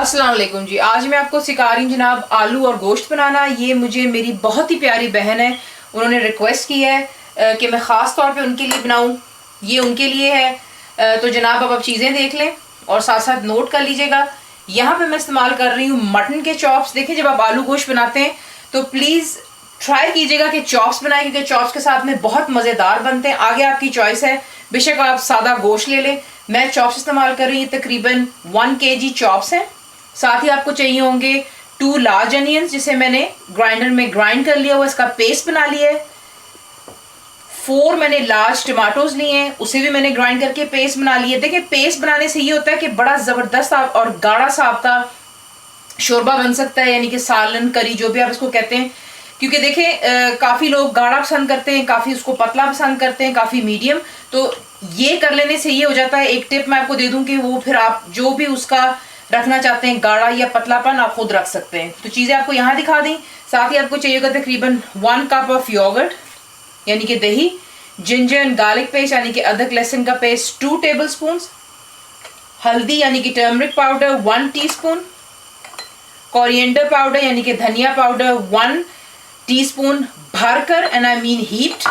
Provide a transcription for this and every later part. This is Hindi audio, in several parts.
अस्सलाम वालेकुम जी। आज मैं आपको सिखा रही हूँ जनाब आलू और गोश्त बनाना। ये मुझे मेरी बहुत ही प्यारी बहन है, उन्होंने रिक्वेस्ट की है कि मैं ख़ास तौर पे उनके लिए बनाऊँ। ये उनके लिए है। तो जनाब अब आप चीज़ें देख लें और साथ साथ नोट कर लीजिएगा। यहाँ पे मैं इस्तेमाल कर रही हूँ मटन के चॉप्स। देखिए, जब आप आलू गोश्त बनाते हैं तो प्लीज़ ट्राई कीजिएगा कि चॉप्स बनाएं, क्योंकि चॉप्स के साथ में बहुत मज़ेदार बनते हैं। आगे आपकी चॉइस है, बेशक आप सादा गोश्त ले लें। मैं चॉप्स इस्तेमाल कर रही हूँ, तकरीबन 1 kg चॉप्स हैं। साथ ही आपको चाहिए होंगे 2 लार्ज अनियंस, जिसे मैंने ग्राइंडर में ग्राइंड कर लिया हुआ, इसका पेस्ट बना लिया है। 4 मैंने लार्ज टमाटोज लिए हैं, उसे भी मैंने ग्राइंड करके पेस्ट बना लिया। देखिए, पेस्ट बनाने से ये होता है कि बड़ा ज़बरदस्त और गाढ़ा सा आपका शोरबा बन सकता है, यानी कि सालन, करी, जो भी आप इसको कहते हैं। क्योंकि देखें, काफ़ी लोग गाढ़ा पसंद करते हैं, काफ़ी उसको पतला पसंद करते हैं, काफ़ी मीडियम। तो ये कर लेने से ये हो जाता है। एक टिप मैं आपको दे दूं कि वो फिर आप जो भी उसका रखना चाहते हैं, गाढ़ा या पतलापन, आप खुद रख सकते हैं। तो चीज़ें आपको यहाँ दिखा दी। साथ ही आपको चाहिएगा तकरीबन 1 कप ऑफ योगर्ट यानी कि दही, जिंजर एंड गार्लिक पेस्ट यानी कि अदरक लहसुन का पेस्ट 2 टेबलस्पून, हल्दी यानी कि turmeric powder 1 teaspoon, coriander powder यानी कि धनिया पाउडर 1 टीस्पून भरकर, एंड आई मीन हीप्ड,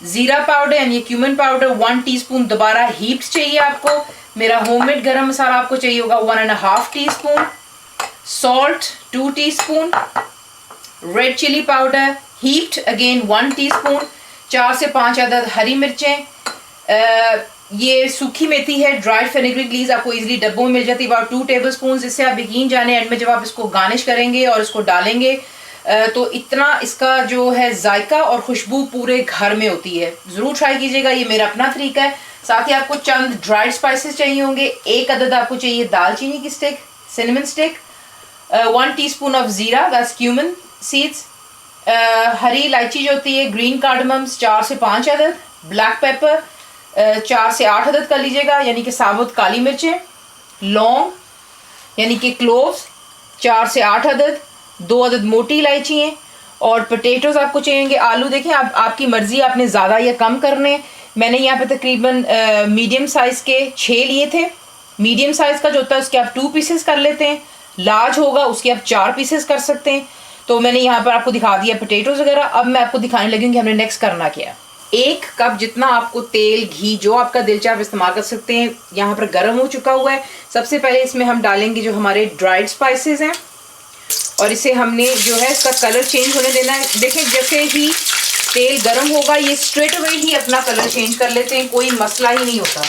जीरा पाउडर यानी क्यूमिन पाउडर 1 टीस्पून, दोबारा हीप्ड चाहिए आपको। मेरा होममेड गरम मसाला आपको चाहिए होगा 1.5 teaspoon, salt 2 teaspoon, red chilli powder heaped again 1 teaspoon, 4 से 5 अदद हरी मिर्चें। ये सूखी मेथी है, ड्राइड फेनुग्रीक लीव्स आपको इजीली डब्बों में मिल जाती है, about 2 टेबलस्पून। इससे आप यकीन जाने एंड में जब आप इसको गार्निश करेंगे और इसको डालेंगे तो इतना इसका जो है जायका और खुशबू पूरे घर में होती है। ज़रूर ट्राई कीजिएगा, ये मेरा अपना तरीका है। साथ ही आपको चंद ड्राइड स्पाइसेस चाहिए होंगे। 1 अदद आपको चाहिए दालचीनी की stick, cinnamon stick, 1 teaspoon of ज़ीरा, दैट्स क्यूमिन सीड्स, हरी इलायची जो होती है, ग्रीन कार्डमम्स 4 से 5 अदद, ब्लैक पेपर 4 से 8 अदद कर लीजिएगा यानी कि साबुत काली मिर्चें, लौंग यानी कि क्लोव्स 4 से 8 अदद, 2 अदद मोटी इलायची हैं, और पोटैटोज आपको चाहिए। आलू देखें, आपकी मर्जी, आपने ज़्यादा या कम करने। मैंने यहाँ पे तकरीबन मीडियम साइज़ के 6 लिए थे। मीडियम साइज़ का जो होता है उसके आप 2 पीसेस कर लेते हैं, लार्ज होगा उसके आप 4 पीसेस कर सकते हैं। तो मैंने यहाँ पर आपको दिखा दिया पोटैटोज वगैरह। अब मैं आपको दिखाने लगी हूँ कि हमने नेक्स्ट करना क्या। 1 कप जितना आपको तेल, घी, जो आपका दिल चाहे आप इस्तेमाल कर सकते हैं, यहाँ पर गर्म हो चुका हुआ है। सबसे पहले इसमें हम डालेंगे जो हमारे ड्राइड स्पाइसेस हैं, और इसे हमने जो है इसका कलर चेंज होने देना है। देखें, जैसे ही तेल गर्म होगा ये स्ट्रेट अवे ही अपना कलर चेंज कर लेते हैं, कोई मसला ही नहीं होता।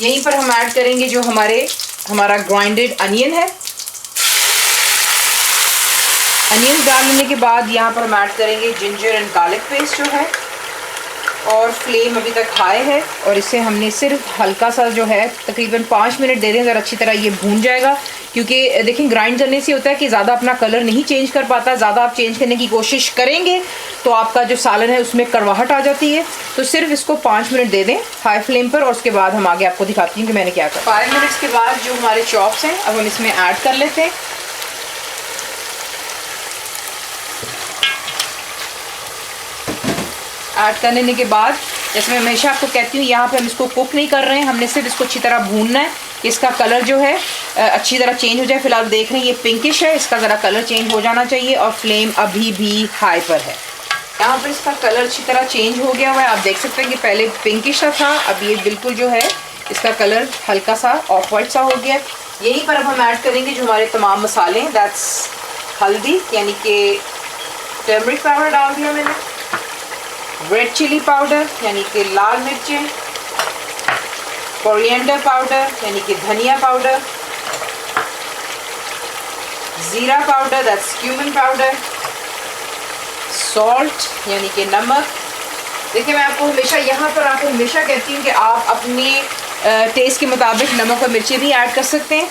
यहीं पर हम ऐड करेंगे जो हमारा ग्राइंडेड अनियन है। अनियन डालने के बाद यहाँ पर हम ऐड करेंगे जिंजर एंड गार्लिक पेस्ट जो है, और फ्लेम अभी तक हाई है, और इसे हमने सिर्फ हल्का सा जो है तकरीबन 5 मिनट दे दें, ज़रा अच्छी तरह ये भून जाएगा। क्योंकि देखिए, ग्राइंड करने से होता है कि ज़्यादा अपना कलर नहीं चेंज कर पाता। ज़्यादा आप चेंज करने की कोशिश करेंगे तो आपका जो सालन है उसमें कड़वाहट आ जाती है। तो सिर्फ इसको 5 मिनट दे दें हाई फ्लेम पर, और उसके बाद हम आगे आपको दिखाती हूँ कि मैंने क्या करा। 5 मिनट्स के बाद जो हमारे चॉप्स हैं अब हम इसमें ऐड कर लेते हैं। ऐड करने के बाद, जैसे मैं हमेशा आपको कहती हूँ, यहाँ पे हम इसको कुक नहीं कर रहे हैं, हमने सिर्फ इसको अच्छी तरह भूनना है कि इसका कलर जो है अच्छी तरह चेंज हो जाए। फिलहाल देख रहे हैं ये पिंकिश है, इसका ज़रा कलर चेंज हो जाना चाहिए, और फ्लेम अभी भी हाई पर है। यहाँ पर इसका कलर अच्छी तरह चेंज हो गया हुआ है। आप देख सकते हैं कि पहले पिंकिश सा था, अब ये बिल्कुल जो है इसका कलर हल्का सा ऑफ वाइट सा हो गया। यहीं पर अब हम ऐड करेंगे जो हमारे तमाम मसाले हैं, दैट्स हल्दी यानी कि टर्मरिक पाउडर डाल दिया मैंने, रेड चिली पाउडर यानी कि लाल मिर्चें, कोरिएंडर पाउडर यानी कि धनिया पाउडर, ज़ीरा powder that's cumin powder, salt यानी कि नमक। देखिए, मैं आपको हमेशा यहाँ पर आपको हमेशा कहती हूँ कि आप अपने टेस्ट के मुताबिक नमक और मिर्चें भी ऐड कर सकते हैं।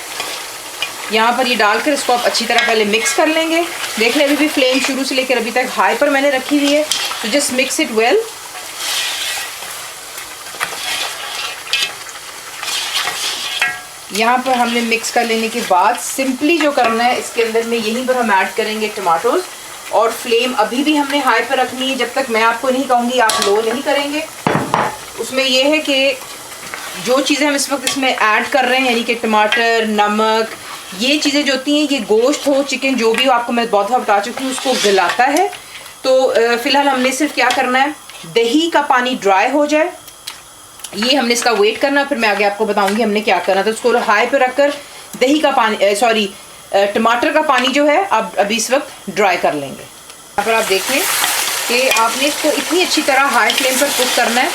यहाँ पर ये डालकर इसको आप अच्छी तरह पहले मिक्स कर लेंगे। देख लें, अभी भी फ्लेम शुरू से लेकर अभी तक हाई पर मैंने रखी हुई है, तो जस्ट मिक्स इट वेल। यहाँ पर हमने मिक्स कर लेने के बाद सिंपली जो करना है, इसके अंदर में यहीं पर हम ऐड करेंगे टमाटोज, और फ्लेम अभी भी हमने हाई पर रखनी है जब तक मैं आपको नहीं कहूँगी आप लो नहीं करेंगे। उसमें यह है कि जो चीज़ें हम इस वक्त इसमें ऐड कर रहे हैं, यानी कि टमाटर, नमक, ये चीज़ें जो होती हैं, ये गोश्त हो चिकन जो भी हो, आपको मैं बहुत दफ़ा बता चुकी हूँ, उसको गलाता है। तो फ़िलहाल हमने सिर्फ क्या करना है, दही का पानी ड्राई हो जाए, ये हमने इसका वेट करना, फिर मैं आगे आपको बताऊंगी हमने क्या करना। तो उसको हाई पे रखकर दही का पानी टमाटर का पानी जो है आप अभी इस वक्त ड्राई कर लेंगे। यहाँ पर आप देखें कि आपने इसको इतनी अच्छी तरह हाई फ्लेम पर कुक करना है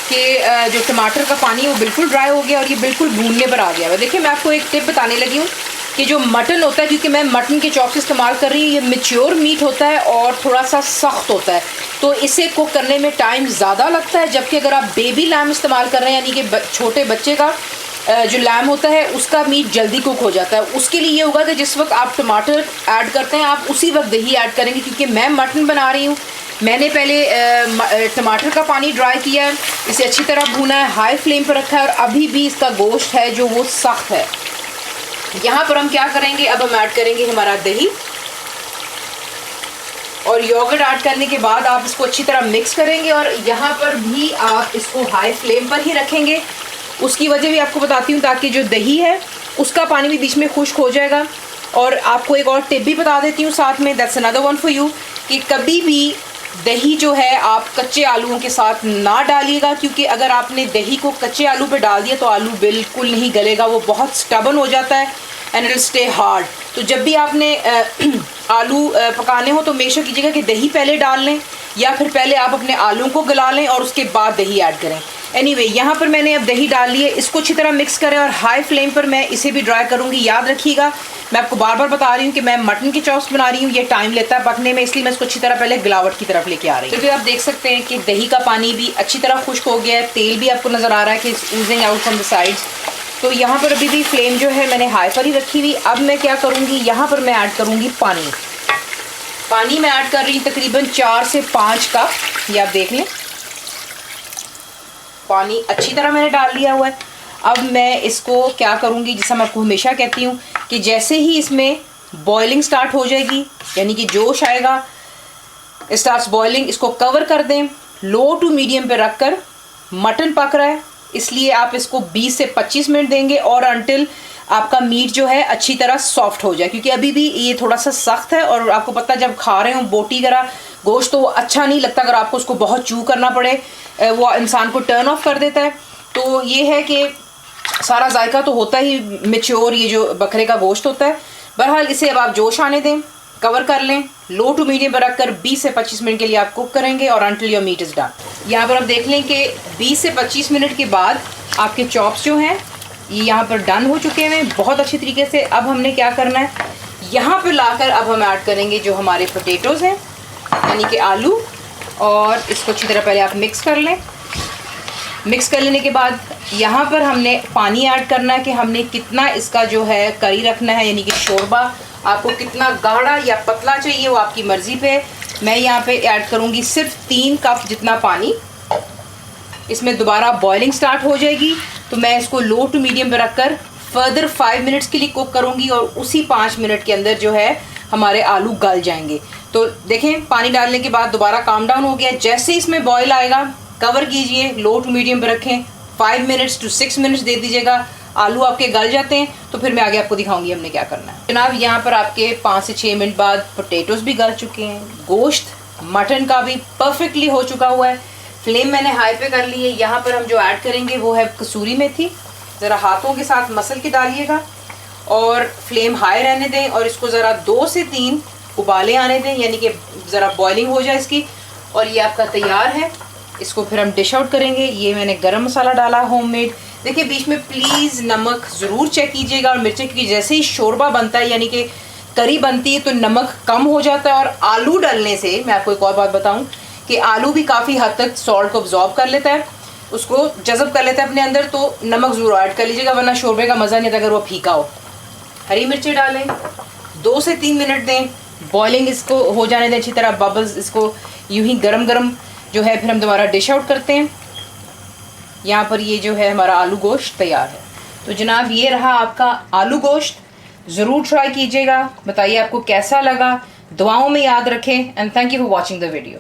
कि जो टमाटर का पानी है वो बिल्कुल ड्राई हो गया और ये बिल्कुल भूनने पर आ गया है। देखिए मैं आपको एक टिप बताने लगी हूँ कि जो मटन होता है, क्योंकि मैं मटन के चॉप्स इस्तेमाल कर रही हूँ, ये मैच्योर मीट होता है और थोड़ा सा सख्त होता है, तो इसे कुक करने में टाइम ज़्यादा लगता है। जबकि अगर आप बेबी लैम इस्तेमाल कर रहे हैं, यानी कि छोटे बच्चे का जो लैम होता है, उसका मीट जल्दी कुक हो जाता है। उसके लिए ये होगा कि जिस वक्त आप टमाटर ऐड करते हैं आप उसी वक्त दही ऐड करेंगे, क्योंकि मैं मटन बना रही हूँ। मैंने पहले टमाटर का पानी ड्राई किया है, इसे अच्छी तरह भूना है, हाई फ्लेम पर रखा है, और अभी भी इसका गोश्त है जो वो सख्त है। यहाँ पर हम क्या करेंगे, अब हम ऐड करेंगे हमारा दही और योगर्ट ऐड करने के बाद आप इसको अच्छी तरह मिक्स करेंगे, और यहाँ पर भी आप इसको हाई फ्लेम पर ही रखेंगे। उसकी वजह भी आपको बताती हूँ, ताकि जो दही है उसका पानी भी बीच में खुश्क हो जाएगा। और आपको एक और टिप भी बता देती हूँ साथ में, that's another one for you, कि कभी भी दही जो है आप कच्चे आलूओं के साथ ना डालिएगा, क्योंकि अगर आपने दही को कच्चे आलू पे डाल दिया तो आलू बिल्कुल नहीं गलेगा, वो बहुत स्टबन हो जाता है and it will stay hard. तो जब भी आपने आलू पकाने हो तो मेक श्योर कीजिएगा कि दही पहले डाल लें, या फिर पहले आप अपने आलू को गला लें और उसके बाद दही ऐड करें। एनीवे, यहाँ पर मैंने अब दही डाल ली है, इसको अच्छी तरह मिक्स करें और हाई फ्लेम पर मैं इसे भी ड्राई करूँगी। याद रखिएगा, मैं आपको बार बार बता रही हूँ कि मैं मटन की चॉप्स बना रही हूँ, ये टाइम लेता है पकने में, इसलिए मैं इसको अच्छी तरह पहले गिलावट की तरफ लेके आ रही हूँ। तो आप देख सकते हैं कि दही का पानी भी अच्छी तरह खुश्क हो गया है, तेल भी आपको नज़र आ रहा है कि oozing out from the sides. तो यहाँ पर अभी भी फ्लेम जो है मैंने हाई पर ही रखी हुई। अब मैं क्या करूँगी, यहाँ पर मैं ऐड करूँगी पानी। पानी मैं ऐड कर रही हूँ तकरीबन 4 से 5 कप, ये आप देख लें। पानी अच्छी तरह मैंने डाल लिया हुआ है। अब मैं इसको क्या करूँगी, जैसा मैं आपको हमेशा कहती हूँ कि जैसे ही इसमें बॉइलिंग स्टार्ट हो जाएगी, यानी कि जोश आएगा, स्टार्ट्स बॉइलिंग, इसको कवर कर दें, लो टू मीडियम पे रखकर। मटन पक रहा है इसलिए आप इसको 20 से 25 मिनट देंगे, और अंटिल आपका मीट जो है अच्छी तरह सॉफ्ट हो जाए, क्योंकि अभी भी ये थोड़ा सा सख्त है। और आपको पता है जब खा रहे हो बोटी वगैरह गोश्त तो वो अच्छा नहीं लगता, अगर आपको उसको बहुत चू करना पड़े वो इंसान को टर्न ऑफ कर देता है। तो ये है कि सारा जायका तो होता ही मैच्योर, ये जो बकरे का गोश्त होता है। बहरहाल इसे अब आप जोश आने दें, कवर कर लें, लो टू मीडियम पर रखकर 20 से 25 मिनट के लिए आप कुक करेंगे, और until your meat is done. यहाँ पर आप देख लें कि 20 से 25 मिनट के बाद आपके चॉप्स जो हैं ये यहाँ पर डन हो चुके हैं बहुत अच्छी तरीके से। अब हमने क्या करना है, यहाँ पर लाकर अब हम ऐड करेंगे जो हमारे पोटैटोज़ हैं, यानी कि आलू, और इसको अच्छी तरह पहले आप मिक्स कर लें। मिक्स कर लेने के बाद यहाँ पर हमने पानी ऐड करना है कि हमने कितना इसका जो है करी रखना है, यानी कि शोरबा आपको कितना गाढ़ा या पतला चाहिए वो आपकी मर्ज़ी पे। मैं यहाँ पे ऐड करूँगी सिर्फ 3 कप जितना पानी। इसमें दोबारा बॉइलिंग स्टार्ट हो जाएगी, तो मैं इसको लो टू मीडियम पे रखकर फर्दर 5 मिनट्स के लिए कुक करूँगी, और उसी 5 मिनट के अंदर जो है हमारे आलू गल जाएंगे। तो देखें पानी डालने के बाद दोबारा काम डाउन हो गया। जैसे इसमें बॉयल आएगा कवर कीजिए, लो टू मीडियम पे रखें, 5 मिनट्स टू 6 मिनट्स दे दीजिएगा। आलू आपके गल जाते हैं तो फिर मैं आगे आपको दिखाऊंगी हमने क्या करना है। जनाब यहाँ पर आपके 5 से 6 मिनट बाद पोटैटोज़ भी गल चुके हैं, गोश्त मटन का भी परफेक्टली हो चुका हुआ है। फ्लेम मैंने हाई पे कर ली है। यहाँ पर हम जो ऐड करेंगे वो है कसूरी मेथी, ज़रा हाथों के साथ मसल के डालिएगा और फ्लेम हाई रहने दें, और इसको ज़रा 2 से 3 उबाले आने दें, यानी कि ज़रा बॉइलिंग हो जाए इसकी। और ये आपका तैयार है। इसको फिर हम डिश आउट करेंगे। ये मैंने गरम मसाला डाला होममेड। देखिए बीच में प्लीज़ नमक ज़रूर चेक कीजिएगा और मिर्चें, क्योंकि जैसे ही शोरबा बनता है यानी कि करी बनती है तो नमक कम हो जाता है। और आलू डालने से मैं आपको एक और बात बताऊं कि आलू भी काफ़ी हद तक सॉल्ट को अब्जॉर्ब कर लेता है, उसको जज़ब कर लेता है अपने अंदर, तो नमक ज़रूर ऐड कर लीजिएगा, वरना शोरबे का मज़ा नहीं आता अगर वो फीका हो। हरी मिर्चें डालें, 2 से 3 मिनट दें, बॉइलिंग इसको हो जाने दें अच्छी तरह, बबल्स इसको यूं ही गरम गरम जो है फिर हम दोबारा डिश आउट करते हैं। यहाँ पर ये जो है हमारा आलू गोश्त तैयार है। तो जनाब ये रहा आपका आलू गोश्त, ज़रूर ट्राई कीजिएगा, बताइए आपको कैसा लगा, दुआओं में याद रखें, and thank you for watching the video.